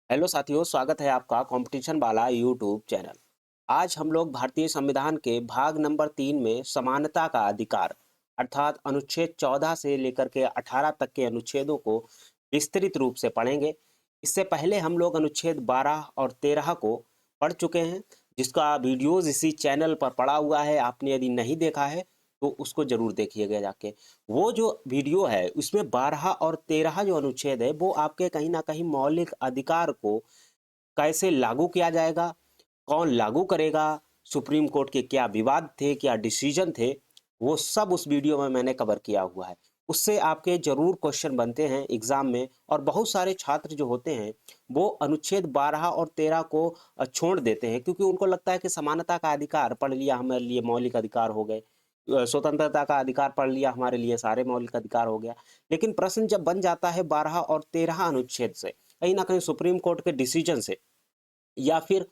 Hello साथियों, स्वागत है आपका कंपटीशन वाला यूट्यूब चैनल। आज हम लोग भारतीय संविधान के भाग नंबर 3 में समानता का अधिकार अर्थात अनुच्छेद 14 से लेकर के 18 तक के अनुच्छेदों को विस्तृत रूप से पढ़ेंगे। इससे पहले हम लोग अनुच्छेद 12 और 13 को पढ़ चुके हैं, जिसका वीडियोज इसी चैनल पर पड़ा हुआ है। आपने यदि नहीं देखा है तो उसको जरूर देखिएगा जाके। वो जो वीडियो है उसमें 12 और 13 जो अनुच्छेद है वो आपके कहीं ना कहीं मौलिक अधिकार को कैसे लागू किया जाएगा, कौन लागू करेगा, सुप्रीम कोर्ट के क्या विवाद थे, क्या डिसीजन थे, वो सब उस वीडियो में मैंने कवर किया हुआ है। उससे आपके जरूर क्वेश्चन बनते हैं एग्जाम में। और बहुत सारे छात्र जो होते हैं वो अनुच्छेद 12 और 13 को छोड़ देते हैं, क्योंकि उनको लगता है कि समानता का अधिकार पढ़ लिया हमारे लिए मौलिक अधिकार हो गए, स्वतंत्रता का अधिकार पढ़ लिया हमारे लिए सारे मौलिक अधिकार हो गया। लेकिन प्रश्न जब बन जाता है 12 और 13 अनुच्छेद से, कहीं ना कहीं सुप्रीम कोर्ट के डिसीजन से, या फिर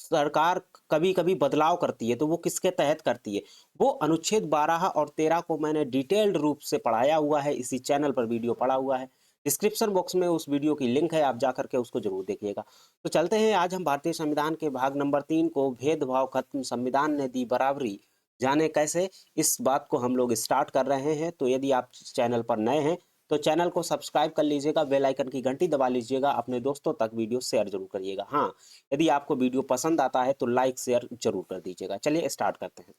सरकार कभी कभी बदलाव करती है तो वो किसके तहत करती है, वो अनुच्छेद 12 और 13 को मैंने डिटेल्ड रूप से पढ़ाया हुआ है, इसी चैनल पर वीडियो पड़ा हुआ है। डिस्क्रिप्शन बॉक्स में उस वीडियो की लिंक है, आप जा करके उसको जरूर देखिएगा। तो चलते हैं, आज हम भारतीय संविधान के भाग नंबर 3 को भेदभाव खत्म संविधान ने दी बराबरी जाने कैसे, इस बात को हम लोग स्टार्ट कर रहे हैं। तो यदि आप चैनल पर नए हैं तो चैनल को सब्सक्राइब कर लीजिएगा, बेल आइकन की घंटी दबा लीजिएगा, अपने दोस्तों तक वीडियो शेयर जरूर करिएगा। हाँ, यदि आपको वीडियो पसंद आता है तो लाइक शेयर जरूर कर दीजिएगा। चलिए स्टार्ट करते हैं।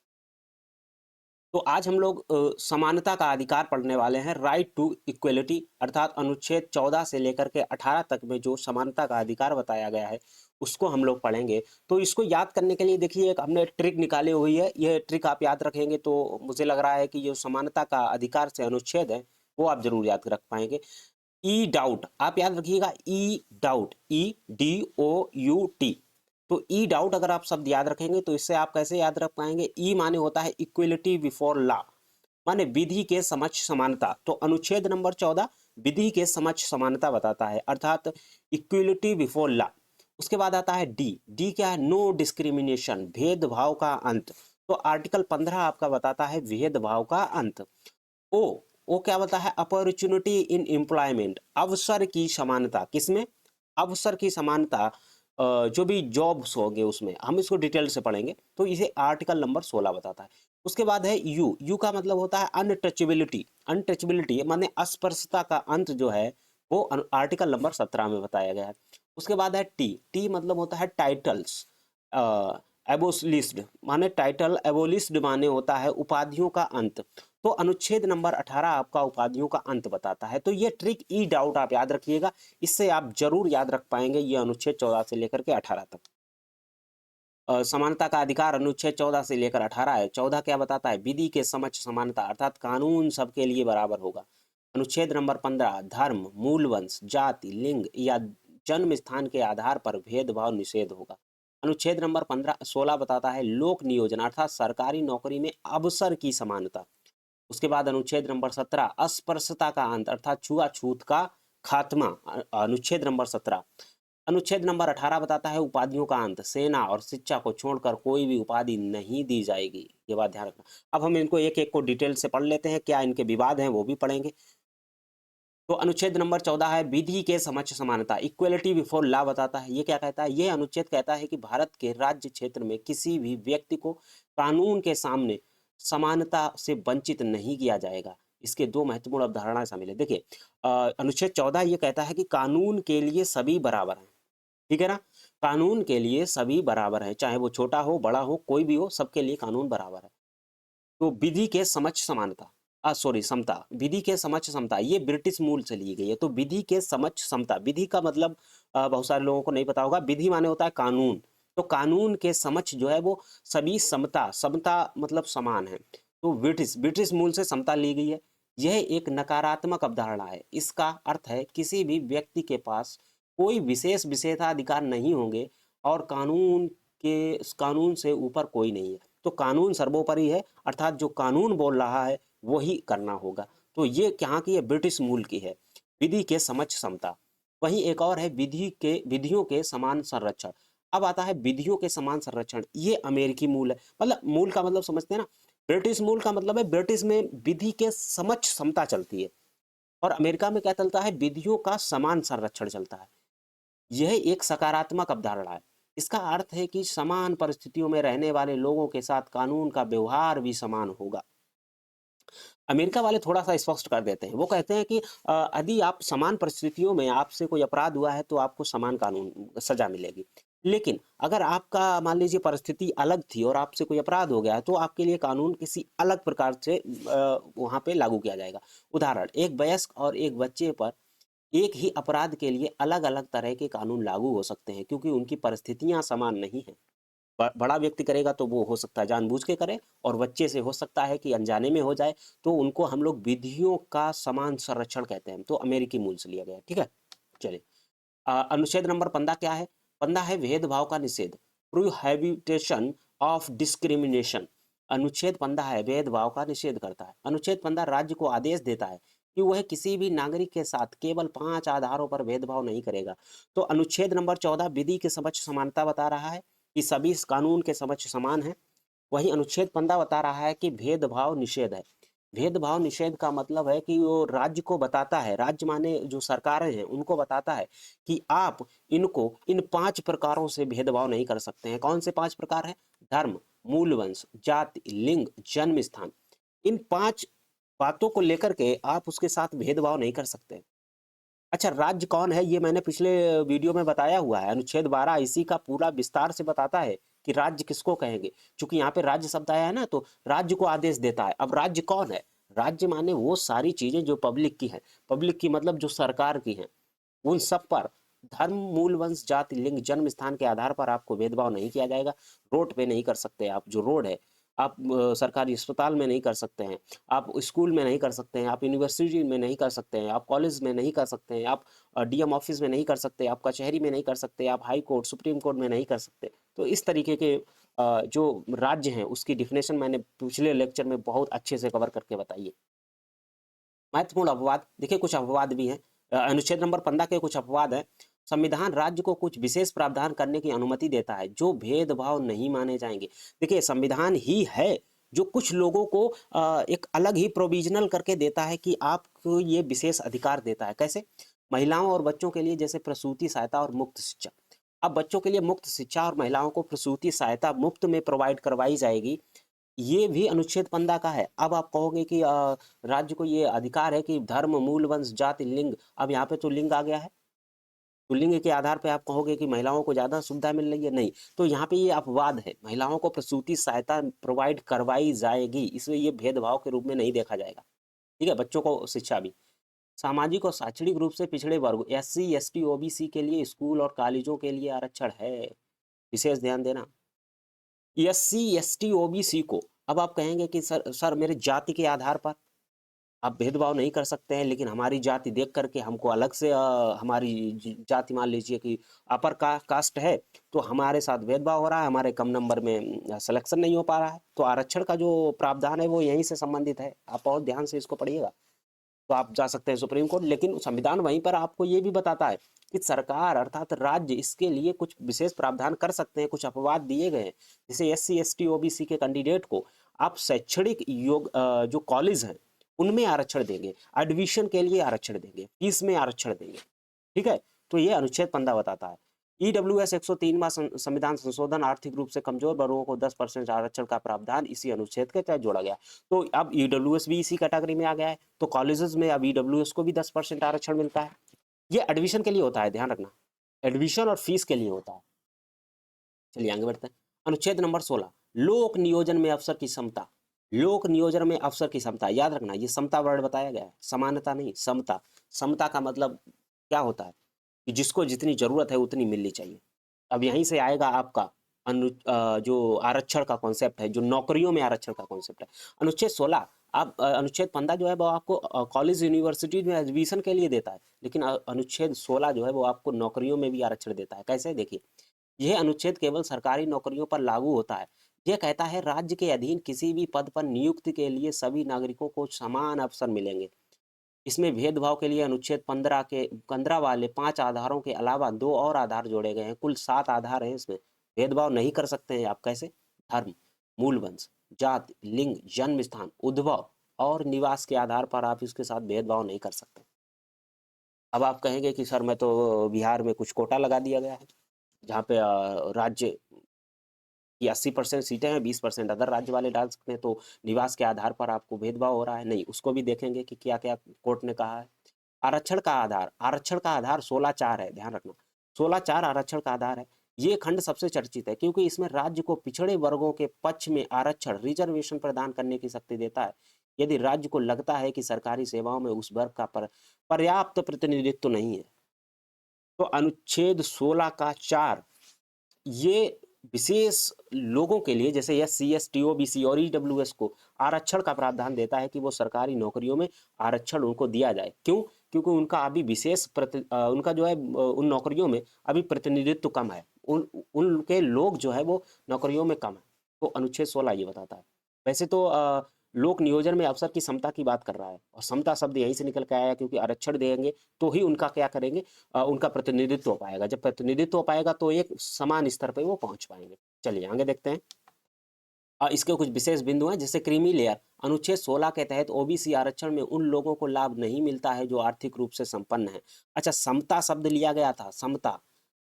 तो आज हम लोग समानता का अधिकार पढ़ने वाले हैं, राइट टू इक्वलिटी, अर्थात अनुच्छेद 14 से लेकर के 18 तक में जो समानता का अधिकार बताया गया है उसको हम लोग पढ़ेंगे। तो इसको याद करने के लिए देखिए, एक हमने ट्रिक निकाली हुई है। यह ट्रिक आप याद रखेंगे तो मुझे लग रहा है कि जो समानता का अधिकार से अनुच्छेद है वो आप जरूर याद रख पाएंगे। ई डाउट आप याद रखिएगा, ई डाउट, EDOUT। तो ई डाउट अगर आप शब्द याद रखेंगे तो इससे आप कैसे याद रख पाएंगे। ई माने होता है इक्वलिटी बिफोर लॉ, माने विधि के समक्ष समानता। तो अनुच्छेद नंबर 14 विधि के समक्ष समानता बताता है, अर्थात इक्वलिटी बिफोर लॉ। उसके बाद आता है डी। डी क्या है? नो डिस्क्रिमिनेशन, भेदभाव का अंत। तो आर्टिकल 15 आपका बताता है भेदभाव का अंत। ओ, ओ क्या बता है? अपॉर्चुनिटी इन एम्प्लॉयमेंट, अवसर की समानता। किसमें? अवसर की समानता। जो भी जॉब्स होंगे उसमें हम इसको डिटेल से पढ़ेंगे, तो इसे आर्टिकल नंबर 16 बताता है। उसके बाद है यू। यू का मतलब होता है अनटचेबिलिटी। अनटचेबिलिटी माने अस्पर्शता का अंत जो है वो आर्टिकल नंबर 17 में बताया गया है। उसके बाद है टी। टी मतलब होता है टाइटल्स। एबोलिस्ड माने टाइटल, एबोलिस्ड माने होता है उपाधियों का अंत। तो अनुच्छेद नंबर 18 आपका उपाधियों का अंत बताता है। तो ये ट्रिक ई डाउट आप याद रखिएगा, इससे आप जरूर याद रख पाएंगे ये अनुच्छेद 14 से लेकर के 18 तक। समानता का अधिकार अनुच्छेद 14 से लेकर 18 है। 14 क्या बताता है? विधि के समक्ष समानता, अर्थात कानून सबके लिए बराबर होगा। अनुच्छेद नंबर 15 धर्म, मूल वंश, जाति, लिंग या जन्म स्थान के आधार पर भेदभाव निषेध होगा। अनुच्छेद नंबर 16 बताता है लोक नियोजन, अर्थात सरकारी नौकरी में अवसर की समानता। उसके बाद अनुच्छेद नंबर 17 अस्पृश्यता का अंत, अर्थात छुआछूत का खात्मा। अनुच्छेद नंबर 17। अनुच्छेद नंबर 18 बताता है उपाधियों का अंत, सेना और शिक्षा को छोड़कर कोई भी उपाधि नहीं दी जाएगी। ये बात ध्यान रखना। अब हम इनको एक एक को डिटेल से पढ़ लेते हैं, क्या इनके विवाद हैं वो भी पढ़ेंगे। तो अनुच्छेद नंबर 14 है विधि के समक्ष समानता, इक्वलिटी बिफोर लॉ बताता है। ये क्या कहता है? ये अनुच्छेद कहता है कि भारत के राज्य क्षेत्र में किसी भी व्यक्ति को कानून के सामने समानता से वंचित नहीं किया जाएगा। इसके दो महत्वपूर्ण अवधारणाएं शामिल है। देखिए, अनुच्छेद 14 ये कहता है कि कानून के लिए सभी बराबर हैं। ठीक है ना? कानून के लिए सभी बराबर हैं, चाहे वो छोटा हो बड़ा हो कोई भी हो, सबके लिए कानून बराबर है। तो विधि के समक्ष समानता, सॉरी समता, विधि के समक्ष समता ये ब्रिटिश मूल से ली गई है। तो विधि के समक्ष समता, विधि का मतलब बहुत सारे लोगों को नहीं पता होगा, विधि माने होता है कानून। तो कानून के समक्ष जो है वो सभी समता, समता मतलब समान है। तो ब्रिटिश ब्रिटिश मूल से समता ली गई है। यह एक नकारात्मक अवधारणा है। इसका अर्थ है किसी भी व्यक्ति के पास कोई विशेष विशेषाधिकार नहीं होंगे और कानून से ऊपर कोई नहीं है। तो कानून सर्वोपरि है, अर्थात जो कानून बोल रहा है वही करना होगा। तो ये कहाँ की है? ब्रिटिश मूल की है, विधि के समक्ष समता। वहीं एक और है विधियों के समान संरक्षण। अब आता है विधियों के समान संरक्षण, ये अमेरिकी मूल है। मतलब मूल का मतलब समझते हैं ना? ब्रिटिश मूल का मतलब है ब्रिटिश में विधि के समक्ष समता चलती है, और अमेरिका में क्या चलता है? विधियों का समान संरक्षण चलता है। यह एक सकारात्मक अवधारणा है। इसका अर्थ है कि समान परिस्थितियों में रहने वाले लोगों के साथ कानून का व्यवहार भी समान होगा। अमेरिका वाले थोड़ा-सा स्पष्ट कर देते हैं। वो कहते हैं कि यदि आप समान परिस्थितियों में आपसे कोई अपराध हुआ है तो आपको समान कानून सज़ा मिलेगी। लेकिन अगर आपका मान लीजिए परिस्थिति अलग थी और आपसे कोई अपराध हो गया, तो आपके लिए कानून किसी अलग प्रकार से वहाँ पे लागू किया जाएगा। उदाहरण, एक वयस्क और एक बच्चे पर एक ही अपराध के लिए अलग-अलग तरह के कानून लागू हो सकते हैं, क्योंकि उनकी परिस्थितियाँ समान नहीं हैं। बड़ा व्यक्ति करेगा तो वो हो सकता है जानबूझ के करे, और बच्चे से हो सकता है कि अनजाने में हो जाए, तो उनको हम लोग विधियों का समान संरक्षण कहते हैं। तो अमेरिकी मूल से लिया गया है, ठीक है? चलिए, अनुच्छेद नंबर 15 क्या है? 15 है भेदभाव का निषेध, प्रोहिबिशन ऑफ डिस्क्रिमिनेशन। अनुच्छेद 15 है भेदभाव का निषेध करता है। अनुच्छेद 15 राज्य को आदेश देता है कि वह किसी भी नागरिक के साथ केवल 5 आधारों पर भेदभाव नहीं करेगा। तो अनुच्छेद नंबर 14 विधि के समक्ष समानता बता रहा है कि सभी इस कानून के समक्ष समान हैं। वहीं अनुच्छेद 15 बता रहा है कि भेदभाव निषेध है। भेदभाव निषेध का मतलब है कि वो राज्य को बताता है, राज्य माने जो सरकारें हैं, उनको बताता है कि आप इनको इन 5 प्रकारों से भेदभाव नहीं कर सकते हैं। कौन से 5 प्रकार हैं? धर्म, मूल वंश, जाति, लिंग, जन्म स्थान। इन 5 बातों को लेकर के आप उसके साथ भेदभाव नहीं कर सकते। अच्छा, राज्य कौन है ये मैंने पिछले वीडियो में बताया हुआ है। अनुच्छेद 12 इसी का पूरा विस्तार से बताता है कि राज्य किसको कहेंगे। चूँकि यहाँ पे राज्य शब्द आया है ना, तो राज्य को आदेश देता है। अब राज्य कौन है? राज्य माने वो सारी चीज़ें जो पब्लिक की हैं। पब्लिक की मतलब जो सरकार की हैं। उन सब पर धर्म, मूल वंश, जाति, लिंग, जन्म स्थान के आधार पर आपको भेदभाव नहीं किया जाएगा। रोड पे नहीं कर सकते आप, जो रोड है, आप सरकारी अस्पताल में नहीं कर सकते हैं, आप स्कूल में नहीं कर सकते हैं, आप यूनिवर्सिटी में नहीं कर सकते हैं, आप कॉलेज में नहीं कर सकते हैं, आप डीएम ऑफिस में नहीं कर सकते, आप कचहरी में नहीं कर सकते, आप हाई कोर्ट, सुप्रीम कोर्ट में नहीं कर सकते। तो इस तरीके के जो राज्य हैं उसकी डिफिनेशन मैंने पिछले लेक्चर में बहुत अच्छे से कवर करके बताई है। महत्वपूर्ण अपवाद, देखिए कुछ अपवाद भी हैं। अनुच्छेद नंबर 15 के कुछ अपवाद हैं। संविधान राज्य को कुछ विशेष प्रावधान करने की अनुमति देता है जो भेदभाव नहीं माने जाएंगे। देखिए, संविधान ही है जो कुछ लोगों को एक अलग ही प्रोविजनल करके देता है कि आपको ये विशेष अधिकार देता है। कैसे? महिलाओं और बच्चों के लिए जैसे प्रसूति सहायता और मुफ्त शिक्षा। अब बच्चों के लिए मुफ्त शिक्षा और महिलाओं को प्रसूति सहायता मुफ्त में प्रोवाइड करवाई जाएगी। ये भी अनुच्छेद 15 का है। अब आप कहोगे कि राज्य को ये अधिकार है कि धर्म, मूल वंश, जाति, लिंग, अब यहाँ पे तो लिंग आ गया है। तो लिंग के आधार पे आप कहोगे कि महिलाओं को ज़्यादा सुविधा मिल रही है, नहीं। तो यहाँ पे ये अपवाद है, महिलाओं को प्रसूति सहायता प्रोवाइड करवाई जाएगी, इसलिए ये भेदभाव के रूप में नहीं देखा जाएगा। ठीक है? बच्चों को शिक्षा भी। सामाजिक और शैक्षणिक रूप से पिछड़े वर्ग एससी, एसटी, ओबीसी के लिए स्कूल और कॉलेजों के लिए आरक्षण है। विशेष ध्यान देना। एससी, एसटी, ओबीसी को अब आप कहेंगे कि सर मेरे जाति के आधार पर आप भेदभाव नहीं कर सकते हैं, लेकिन हमारी जाति देख करके हमको अलग से हमारी जाति मान लीजिए कि अपर कास्ट है, तो हमारे साथ भेदभाव हो रहा है, हमारे कम नंबर में सिलेक्शन नहीं हो पा रहा है। तो आरक्षण का जो प्रावधान है वो यहीं से संबंधित है। आप बहुत ध्यान से इसको पढ़िएगा। तो आप जा सकते हैं सुप्रीम कोर्ट, लेकिन संविधान वहीं पर आपको ये भी बताता है कि सरकार अर्थात राज्य इसके लिए कुछ विशेष प्रावधान कर सकते हैं। कुछ अपवाद दिए गए हैं, जैसे एससी, एसटी, ओबीसी के कैंडिडेट को आप शैक्षणिक जो कॉलेज हैं उनमें आरक्षण देंगे, एडमिशन के लिए आरक्षण देंगे, फीस में आरक्षण देंगे। ठीक है? तो ये अनुच्छेद 15 बताता है। ईडब्ल्यूएस 103वां संविधान संशोधन आर्थिक रूप से कमजोर वर्गों को 10% आरक्षण का प्रावधान इसी अनुच्छेद के तहत जोड़ा गया। तो अब ईडब्ल्यूएस भी इसी कैटेगरी में आ गया है। तो कॉलेजेस में अब ईडब्ल्यूएस को भी 10% आरक्षण मिलता है। ये एडमिशन के लिए होता है, ध्यान रखना। एडमिशन और फीस के लिए होता है। चलिए आगे बढ़ते हैं। अनुच्छेद नंबर 16 लोक नियोजन में अफसर की समता। लोक नियोजन में अफसर की समता, याद रखना ये समता वर्ड बताया गया है, समानता नहीं, समता। समता का मतलब क्या होता है कि जिसको जितनी जरूरत है उतनी मिलनी चाहिए। अब यहीं से आएगा आपका जो आरक्षण का कॉन्सेप्ट है, जो नौकरियों में आरक्षण का कॉन्सेप्ट है। अनुच्छेद 16, आप अनुच्छेद 15 जो है वो आपको कॉलेज यूनिवर्सिटी में एडमिशन के लिए देता है, लेकिन अनुच्छेद 16 जो है वो आपको नौकरियों में भी आरक्षण देता है। कैसे? देखिए, यह अनुच्छेद केवल सरकारी नौकरियों पर लागू होता है। यह कहता है राज्य के अधीन किसी भी पद पर नियुक्ति के लिए सभी नागरिकों को समान अवसर मिलेंगे। इसमें भेदभाव के लिए अनुच्छेद 15 वाले 5 आधारों के अलावा 2 और आधार जोड़े गए हैं। कुल 7 आधार हैं इसमें। भेदभाव नहीं कर सकते हैं आप। कैसे? धर्म, मूल वंश, जाति, लिंग, जन्म स्थान, उद्भव और निवास के आधार पर आप इसके साथ भेदभाव नहीं कर सकते। अब आप कहेंगे कि सर मैं तो बिहार में कुछ कोटा लगा दिया गया है, जहाँ पे राज्य की 80% सीटें हैं, 20% अदर राज्य वाले डाल सकते हैं, तो निवास के आधार पर आपको भेदभाव हो रहा है। नहीं, उसको भी देखेंगे कि क्या-क्या कोर्ट ने कहा है। आरक्षण का आधार 16-4 है, ध्यान रखना। 16-4 आरक्षण का आधार है। ये खंड सबसे चर्चित है क्योंकि इसमें राज्य को पिछड़े वर्गों के पक्ष में आरक्षण रिजर्वेशन प्रदान करने की शक्ति देता है। यदि राज्य को लगता है कि सरकारी सेवाओं में उस वर्ग का पर्याप्त प्रतिनिधित्व नहीं है, तो अनुच्छेद 16 का 4 ये विशेष लोगों के लिए जैसे एससी, एसटी, ओबीसी और ईडब्ल्यूएस को आरक्षण का प्रावधान देता है कि वो सरकारी नौकरियों में आरक्षण उनको दिया जाए। क्यों? क्योंकि उनका अभी उनका जो है उन नौकरियों में अभी प्रतिनिधित्व कम है। उनके लोग जो है वो नौकरियों में कम है। तो अनुच्छेद 16 ये बताता है। वैसे तो लोक नियोजन में अवसर की समता की बात कर रहा है और समता शब्द यहीं से निकल के आया क्योंकि आरक्षण देंगे तो ही उनका क्या करेंगे, उनका प्रतिनिधित्व हो पाएगा। जब प्रतिनिधित्व हो पाएगा तो एक समान स्तर पे वो पहुंच पाएंगे। चलिए आगे देखते हैं। इसके कुछ विशेष बिंदु हैं जैसे क्रीमी लेयर। अनुच्छेद 16 के तहत ओबीसी आरक्षण में उन लोगों को लाभ नहीं मिलता है जो आर्थिक रूप से संपन्न है। अच्छा, समता शब्द लिया गया था, समता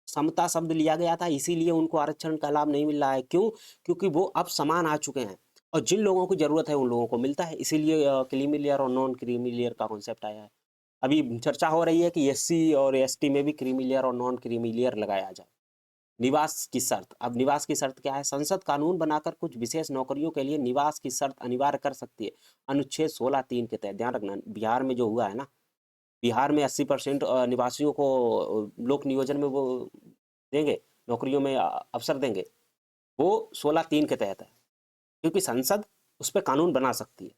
समता शब्द लिया गया था, इसीलिए उनको आरक्षण का लाभ नहीं मिल रहा है। क्यों? क्योंकि वो अब समान आ चुके हैं और जिन लोगों को जरूरत है उन लोगों को मिलता है, इसीलिए क्रीमी लेयर और नॉन क्रीमी लेयर का कॉन्सेप्ट आया है। अभी चर्चा हो रही है कि एससी और एसटी में भी क्रीमी लेयर और नॉन क्रीमी लेयर लगाया जाए। निवास की शर्त। अब निवास की शर्त क्या है? संसद कानून बनाकर कुछ विशेष नौकरियों के लिए निवास की शर्त अनिवार्य कर सकती है अनुच्छेद 16(3) के तहत। ध्यान रखना, बिहार में जो हुआ है ना, बिहार में 80% निवासियों को लोक नियोजन में वो देंगे, नौकरियों में अवसर देंगे, वो 16(3) के तहत है क्योंकि संसद उस पर कानून बना सकती है।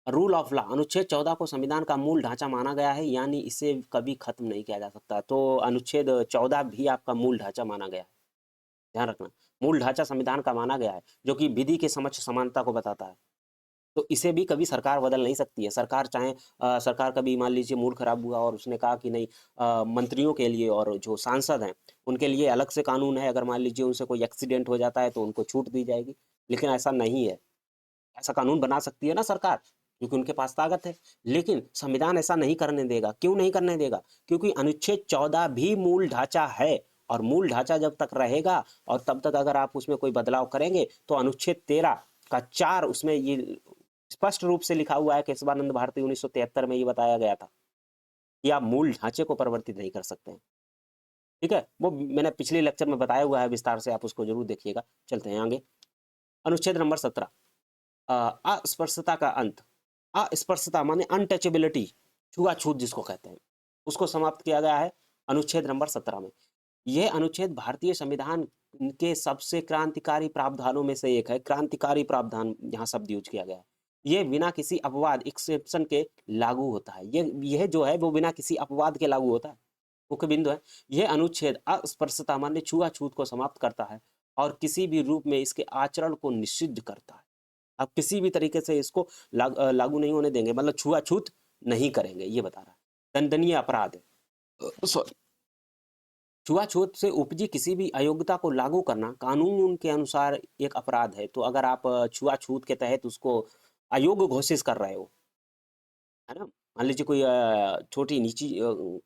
Rule of law. अनुच्छेद 14 को संविधान का मूल ढांचा माना गया है, यानी इसे कभी खत्म नहीं किया जा सकता। तो अनुच्छेद 14 भी आपका मूल ढांचा माना गया है, ध्यान रखना। मूल ढांचा संविधान का माना गया है जो कि विधि के समक्ष समानता को बताता है। तो इसे भी कभी सरकार बदल नहीं सकती है। सरकार चाहे सरकार कभी मान लीजिए मूड खराब हुआ और उसने कहा कि नहीं, मंत्रियों के लिए और जो सांसद हैं उनके लिए अलग से कानून है, अगर मान लीजिए उनसे कोई एक्सीडेंट हो जाता है तो उनको छूट दी जाएगी, लेकिन ऐसा नहीं है। ऐसा कानून बना सकती है ना सरकार, क्योंकि उनके पास ताकत है, लेकिन संविधान ऐसा नहीं करने देगा। क्यों नहीं करने देगा? क्योंकि अनुच्छेद 14 भी मूल ढांचा है और मूल ढांचा जब तक रहेगा और तब तक अगर आप उसमें कोई बदलाव करेंगे तो अनुच्छेद 13 का 4 उसमें ये स्पष्ट रूप से लिखा हुआ है। केशवानंद भारती 1973 में ये बताया गया था कि आप मूल ढांचे को परिवर्तित नहीं कर सकते हैं। ठीक है, वो मैंने पिछले लेक्चर में बताया हुआ है विस्तार से, आप उसको जरूर देखिएगा। चलते हैं आगे। अनुच्छेद नंबर 17, अस्पृश्यता का अंत। अस्पृश्यता माने अनटचेबिलिटी, छुआछूत जिसको कहते हैं, उसको समाप्त किया गया है अनुच्छेद नंबर 17 में। यह अनुच्छेद भारतीय संविधान के सबसे क्रांतिकारी प्रावधानों में से एक है। क्रांतिकारी प्रावधान यहाँ शब्द यूज किया गया है। यह बिना किसी अपवाद एक्सेप्शन के लागू होता है। यह जो है वो बिना किसी अपवाद के लागू होता है। मुख्य बिंदु है, यह अनुच्छेद अस्पृश्यता माने छुआछूत को समाप्त करता है और किसी भी रूप में इसके आचरण को निषिद्ध करता है। आप किसी भी तरीके से इसको लागू नहीं होने देंगे, मतलब छुआछूत नहीं करेंगे, ये बता रहा है। दंडनीय अपराध है, सॉरी, छुआछूत से उपजी किसी भी अयोग्यता को लागू करना कानून के अनुसार एक अपराध है। तो अगर आप छुआछूत के तहत उसको अयोग्य घोषित कर रहे हो, है ना, मान लीजिए कोई छोटी नीची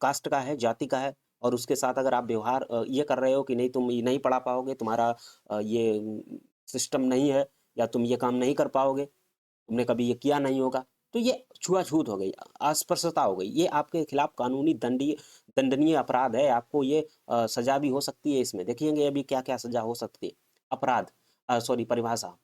कास्ट का है, जाति का है, और उसके साथ अगर आप व्यवहार ये कर रहे हो कि नहीं तुम ये नहीं पढ़ा पाओगे, तुम्हारा ये सिस्टम नहीं है, या तुम ये काम नहीं कर पाओगे, तुमने कभी ये किया नहीं होगा, तो ये छुआछूत हो गई, अस्पृश्यता हो गई। ये आपके खिलाफ कानूनी दंडनीय अपराध है। आपको ये सजा भी हो सकती है। इसमें देखिएंगे अभी क्या क्या सजा हो सकती है। अपराध, सॉरी, परिभाषा।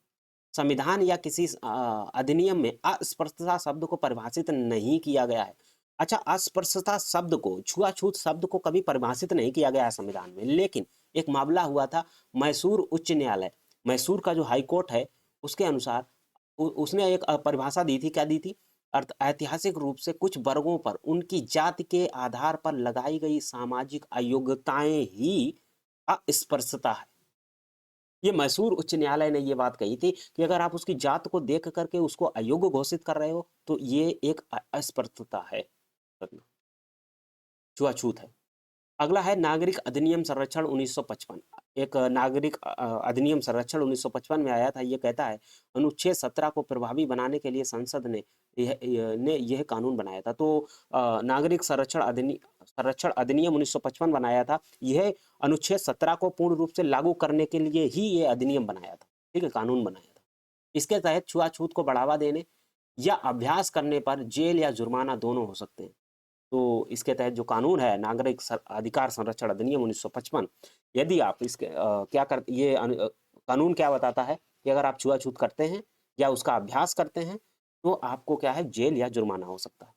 संविधान या किसी अधिनियम में अस्पृश्यता शब्द को परिभाषित नहीं किया गया है। अच्छा, अस्पृश्यता शब्द को, छुआछूत शब्द को कभी परिभाषित नहीं किया गया है संविधान में, लेकिन एक मामला हुआ था मैसूर उच्च न्यायालय, मैसूर का जो हाई कोर्ट है, उसके अनुसार उसने एक परिभाषा दी थी। क्या दी थी? ऐतिहासिक रूप से कुछ वर्गों पर उनकी जाति के आधार पर लगाई गई सामाजिक अयोग्यताएं ही अस्पृश्यता है। ये मैसूर उच्च न्यायालय ने ये बात कही थी कि अगर आप उसकी जात को देख करके उसको अयोग्य घोषित कर रहे हो तो ये एक अस्पृश्यता है, छुआछूत है। अगला है नागरिक अधिनियम संरक्षण 1955। एक नागरिक अधिनियम संरक्षण 1955 में आया था। ये कहता है अनुच्छेद 17 को प्रभावी बनाने के लिए संसद ने यह कानून बनाया था। तो नागरिक संरक्षण अधिनियम 1955 बनाया था। यह अनुच्छेद 17 को पूर्ण रूप से लागू करने के लिए ही ये अधिनियम बनाया था, ठीक है, कानून बनाया था। इसके तहत छुआछूत को बढ़ावा देने या अभ्यास करने पर जेल या जुर्माना दोनों हो सकते हैं। तो इसके तहत जो कानून है नागरिक अधिकार संरक्षण अधिनियम 1955, यदि आप इसके क्या कर ये कानून क्या बताता है कि अगर आप छुआछूत करते हैं या उसका अभ्यास करते हैं तो आपको क्या है, जेल या जुर्माना हो सकता है।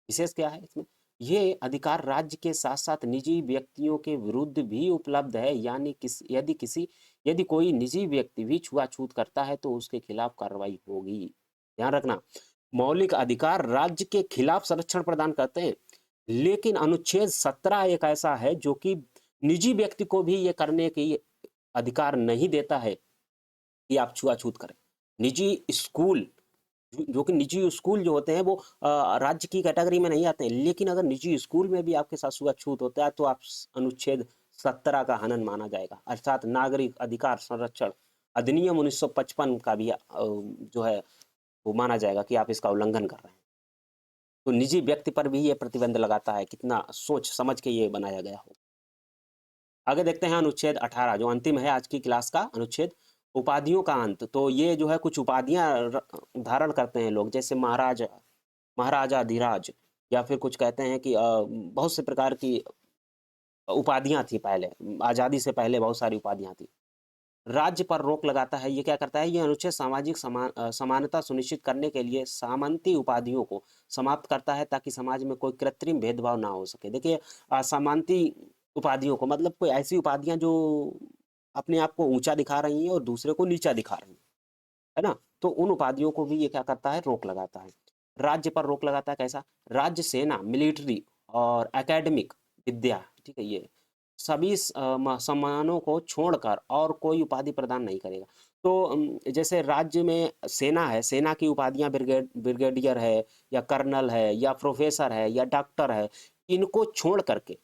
विशेष क्या है इसमें, ये अधिकार राज्य के साथ साथ निजी व्यक्तियों के विरुद्ध भी उपलब्ध है। यानी यदि कोई निजी व्यक्ति भी छुआछूत करता है तो उसके खिलाफ कार्रवाई होगी। ध्यान रखना, मौलिक अधिकार राज्य के खिलाफ संरक्षण प्रदान करते हैं, लेकिन अनुच्छेद 17 एक ऐसा है जो कि निजी व्यक्ति को भी ये करने की अधिकार नहीं देता है कि आप छुआछूत करें। निजी स्कूल जो कि निजी स्कूल जो होते हैं वो राज्य की कैटेगरी में नहीं आते हैं, लेकिन अगर निजी स्कूल में भी आपके साथ छुआछूत होता है तो आप अनुच्छेद 17 का हनन माना जाएगा। अर्थात नागरिक अधिकार संरक्षण अधिनियम 1955 का भी जो है वो माना जाएगा कि आप इसका उल्लंघन कर रहे हैं। तो निजी व्यक्ति पर भी ये प्रतिबंध लगाता है, कितना सोच समझ के ये बनाया गया हो। आगे देखते हैं अनुच्छेद 18 जो अंतिम है आज की क्लास का अनुच्छेद, उपाधियों का अंत। तो ये जो है कुछ उपाधियां धारण करते हैं लोग, जैसे महाराजा, महाराजा धीराज, या फिर कुछ कहते हैं कि बहुत से प्रकार की उपाधियां थी पहले, आज़ादी से पहले बहुत सारी उपाधियां थी। राज्य पर रोक लगाता है। ये क्या करता है, ये अनुच्छेद सामाजिक समानता सुनिश्चित करने के लिए सामंती उपाधियों को समाप्त करता है ताकि समाज में कोई कृत्रिम भेदभाव ना हो सके। देखिए सामंती उपाधियों को मतलब कोई ऐसी उपाधियां जो अपने आप को ऊंचा दिखा रही हैं और दूसरे को नीचा दिखा रही हैं, है ना, तो उन उपाधियों को भी ये क्या करता है, रोक लगाता है। राज्य पर रोक लगाता है कैसा, राज्य सेना, मिलिट्री और एकेडमिक विद्या, ठीक है, ये सभी सम्मानों को छोड़कर और कोई उपाधि प्रदान नहीं करेगा। तो जैसे राज्य में सेना है, सेना की उपाधियां ब्रिगेडियर है या कर्नल है या प्रोफेसर है या डॉक्टर है, इनको छोड़ करके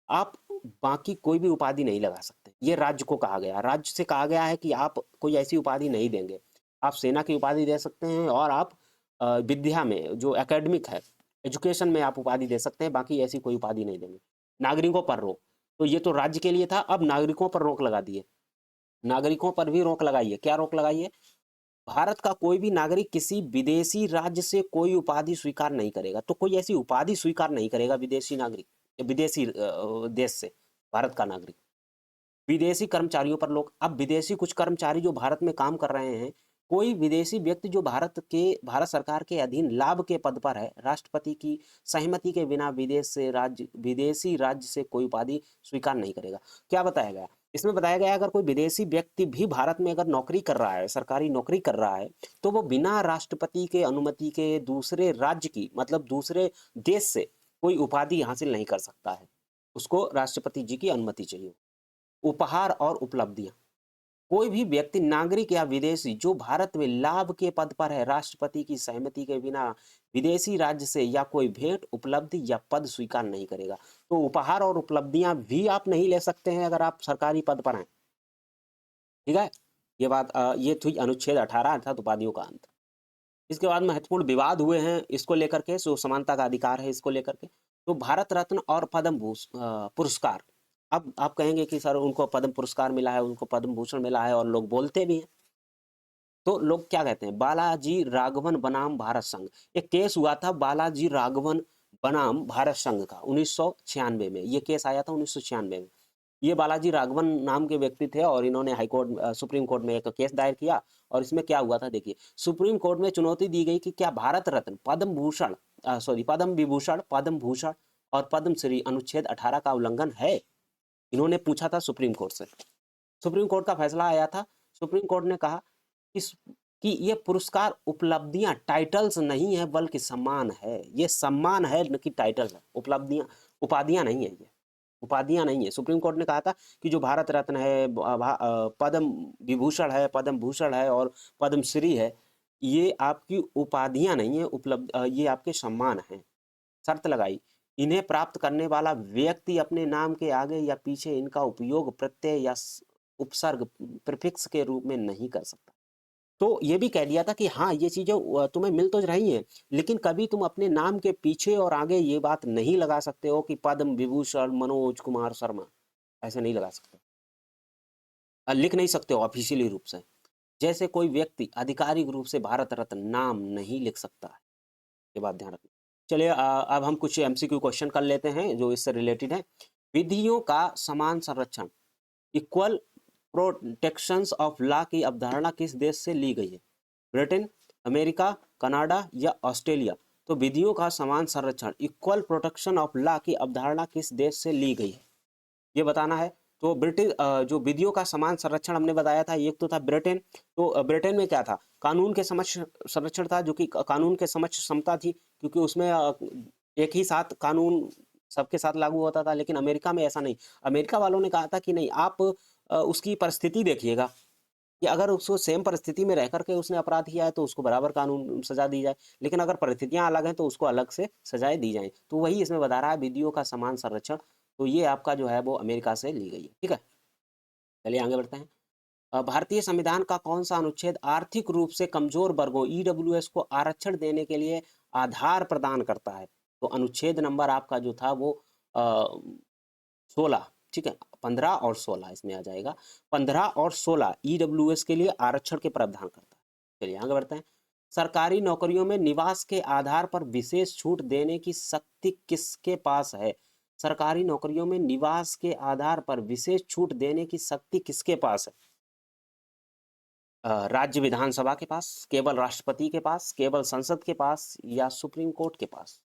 आप बाकी कोई भी उपाधि नहीं लगा सकते। ये राज्य को कहा गया, राज्य से कहा गया है कि आप कोई ऐसी उपाधि नहीं देंगे। आप सेना की उपाधि दे सकते हैं और आप विद्या में जो एकेडमिक है, एजुकेशन में आप उपाधि दे सकते हैं, बाकी ऐसी कोई उपाधि नहीं देंगे। नागरिकों पर रोक, तो ये तो राज्य के लिए था, अब नागरिकों पर रोक लगा दिए। नागरिकों पर भी रोक लगाइए, क्या रोक लगाइए, भारत का कोई भी नागरिक किसी विदेशी राज्य से कोई उपाधि स्वीकार नहीं करेगा। तो कोई ऐसी उपाधि स्वीकार नहीं करेगा विदेशी नागरिक, विदेशी देश से भारत का नागरिक। विदेशी कर्मचारियों पर लोग, अब विदेशी कुछ कर्मचारी जो भारत में काम कर रहे हैं, कोई विदेशी व्यक्ति जो भारत सरकार के अधीन लाभ के पद पर है, राष्ट्रपति की सहमति के बिना विदेशी राज्य से कोई उपाधि स्वीकार नहीं करेगा। क्या बताया गया इसमें, बताया गया अगर कोई विदेशी व्यक्ति भी भारत में अगर नौकरी कर रहा है, सरकारी नौकरी कर रहा है, तो वो बिना राष्ट्रपति के अनुमति के दूसरे राज्य की मतलब दूसरे देश से कोई उपाधि हासिल नहीं कर सकता है, उसको राष्ट्रपति जी की अनुमति चाहिए। उपहार और उपलब्धियां, कोई भी व्यक्ति नागरिक या विदेशी जो भारत में लाभ के पद पर है, राष्ट्रपति की सहमति के बिना विदेशी राज्य से या कोई भेंट, उपलब्धि या पद स्वीकार नहीं करेगा। तो उपहार और उपलब्धियां भी आप नहीं ले सकते हैं अगर आप सरकारी पद पर हैं, ठीक है। ये बात ये थी अनुच्छेद 18 अर्थात उपाधियों का अंत। इसके बाद महत्वपूर्ण विवाद हुए हैं इसको लेकर के, जो समानता का अधिकार है इसको लेकर के। तो भारत रत्न और पद्म पुरस्कार, अब आप कहेंगे कि सर उनको पद्म पुरस्कार मिला है, उनको पद्म भूषण मिला है और लोग बोलते भी हैं, तो लोग क्या कहते हैं, बालाजी राघवन बनाम भारत संघ। एक केस हुआ था बालाजी राघवन बनाम भारत संघ का 1996 में, ये केस आया था 1996 में। ये बालाजी राघवन नाम के व्यक्ति थे और इन्होंने हाईकोर्ट सुप्रीम कोर्ट में एक केस दायर किया। और इसमें क्या हुआ था देखिए, सुप्रीम कोर्ट में चुनौती दी गई कि क्या भारत रत्न, पद्म भूषण पद्म विभूषण, पद्म भूषण और पद्म श्री अनुच्छेद 18 का उल्लंघन है। इन्होंने पूछा था सुप्रीम कोर्ट से, सुप्रीम कोर्ट का फैसला आया था। सुप्रीम कोर्ट ने कहा कि ये पुरस्कार उपलब्धियां, टाइटल्स नहीं है बल्कि सम्मान है। ये सम्मान है न कि टाइटल है, उपलब्धियां उपाधियां नहीं है, ये उपाधियां नहीं है। सुप्रीम कोर्ट ने कहा था कि जो भारत रत्न है, पद्म विभूषण है, पद्म भूषण है और पद्म श्री है, ये आपकी उपाधियां नहीं है, ये आपके सम्मान हैं। शर्त लगाई इन्हें प्राप्त करने वाला व्यक्ति अपने नाम के आगे या पीछे इनका उपयोग प्रत्यय या उपसर्ग प्रीफिक्स के रूप में नहीं कर सकता। तो ये भी कह दिया था कि हाँ, ये चीज़ें तुम्हें मिल तो रही हैं, लेकिन कभी तुम अपने नाम के पीछे और आगे ये बात नहीं लगा सकते हो कि पद्म विभूषण मनोज कुमार शर्मा, ऐसे नहीं लगा सकते। लिख नहीं सकते हो ऑफिशियली रूप से। जैसे कोई व्यक्ति आधिकारिक रूप से भारत रत्न नाम नहीं लिख सकता है, ये बात ध्यान रखना। चलिए अब हम कुछ एमसीक्यू क्वेश्चन कर लेते हैं जो इससे रिलेटेड है। विधियों का समान संरक्षण, इक्वल प्रोटेक्शंस ऑफ लॉ की अवधारणा किस देश से ली गई है? ब्रिटेन, अमेरिका, कनाडा या ऑस्ट्रेलिया? तो विधियों का समान संरक्षण, इक्वल प्रोटेक्शन ऑफ लॉ की अवधारणा किस देश से ली गई है, ये बताना है। तो ब्रिटिश जो विधियों का समान संरक्षण हमने बताया था, एक तो था ब्रिटेन। तो ब्रिटेन में क्या था, कानून के समक्ष संरक्षण था, जो कि कानून के समक्ष समता थी, क्योंकि उसमें एक ही साथ कानून सबके साथ लागू होता था। लेकिन अमेरिका में ऐसा नहीं, अमेरिका वालों ने कहा था कि नहीं, आप उसकी परिस्थिति देखिएगा कि अगर उसको सेम परिस्थिति में रह करके उसने अपराध किया है तो उसको बराबर कानून सजा दी जाए, लेकिन अगर परिस्थितियां अलग हैं तो उसको अलग से सजाएं दी जाएं। तो वही इसमें बता रहा है, विधियों का समान संरक्षण। तो ये आपका जो है वो अमेरिका से ली गई है, ठीक है। चलिए आगे बढ़ते हैं। भारतीय संविधान का कौन सा अनुच्छेद आर्थिक रूप से कमजोर वर्गों ईडब्ल्यूएस को आरक्षण देने के लिए आधार प्रदान करता है? तो अनुच्छेद नंबर आपका जो था वो 16, ठीक है। 15 और 16 इसमें आ जाएगा। 15 और 16 ईडब्ल्यूएस के लिए आरक्षण के प्रावधान करता है। चलिए आगे बढ़ते हैं। सरकारी नौकरियों में निवास के आधार पर विशेष छूट देने की शक्ति किसके पास है? सरकारी नौकरियों में निवास के आधार पर विशेष छूट देने की शक्ति किसके पास है? राज्य विधानसभा के पास, केवल राष्ट्रपति के पास, केवल संसद के पास या सुप्रीम कोर्ट के पास?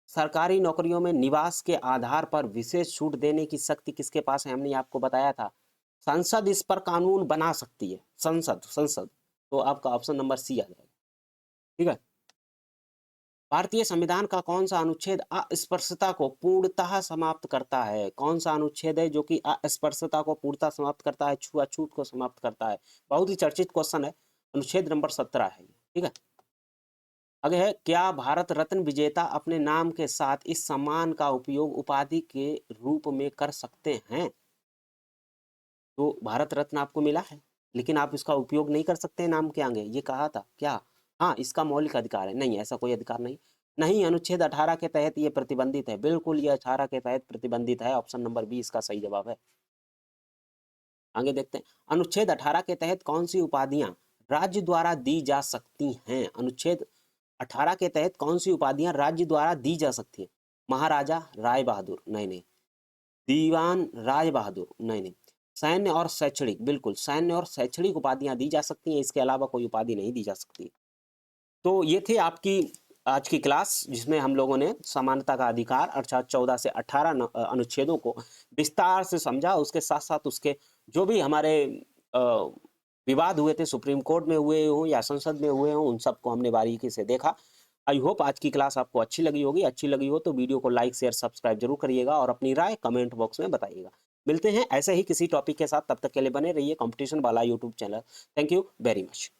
सरकारी नौकरियों में निवास के आधार पर विशेष छूट देने की शक्ति किसके पास है? हमने आपको बताया था, संसद इस पर कानून बना सकती है, संसद संसद। तो आपका ऑप्शन नंबर सी आ जाएगा, ठीक है। भारतीय संविधान का कौन सा अनुच्छेद अस्पृश्यता को पूर्णतः समाप्त करता है? कौन सा अनुच्छेद है जो कि अस्पृश्यता को पूर्णतः समाप्त करता है, छुआछूत को समाप्त करता है? बहुत ही चर्चित क्वेश्चन है। अनुच्छेद नंबर 17 है, ठीक है। आगे है, क्या भारत रत्न विजेता अपने नाम के साथ इस सम्मान का उपयोग उपाधि के रूप में कर सकते हैं? तो भारत रत्न आपको मिला है, लेकिन आप इसका उपयोग नहीं कर सकते नाम के आगे, ये कहा था क्या? हाँ, इसका मौलिक अधिकार है। नहीं, ऐसा कोई अधिकार नहीं। नहीं, अनुच्छेद 18 के तहत ये प्रतिबंधित है। बिल्कुल, ये 18 के तहत प्रतिबंधित है। ऑप्शन नंबर बी इसका सही जवाब है। आगे देखते हैं, अनुच्छेद 18 के तहत कौन सी उपाधियां राज्य द्वारा दी जा सकती हैं? अनुच्छेद 18 के तहत कौन सी उपाधियां राज्य द्वारा दी जा सकती है? महाराजा राय बहादुर, नहीं नहीं। दीवान राय बहादुर, नहीं नहीं। सैन्य और शैक्षणिक, बिल्कुल सैन्य और शैक्षणिक उपाधियां दी जा सकती हैं, इसके अलावा कोई उपाधि नहीं दी जा सकती। तो ये थी आपकी आज की क्लास, जिसमें हम लोगों ने समानता का अधिकार अर्थात 14 से 18 अनुच्छेदों को विस्तार से समझा। उसके साथ साथ उसके जो भी हमारे विवाद हुए थे, सुप्रीम कोर्ट में हुए हों या संसद में हुए हों, उन सबको हमने बारीकी से देखा। आई होप आज की क्लास आपको अच्छी लगी होगी। अच्छी लगी हो तो वीडियो को लाइक शेयर सब्सक्राइब जरूर करिएगा और अपनी राय कमेंट बॉक्स में बताइएगा। मिलते हैं ऐसे ही किसी टॉपिक के साथ, तब तक के लिए बने रहिए कंपटीशन वाला YouTube channel. Thank you very much.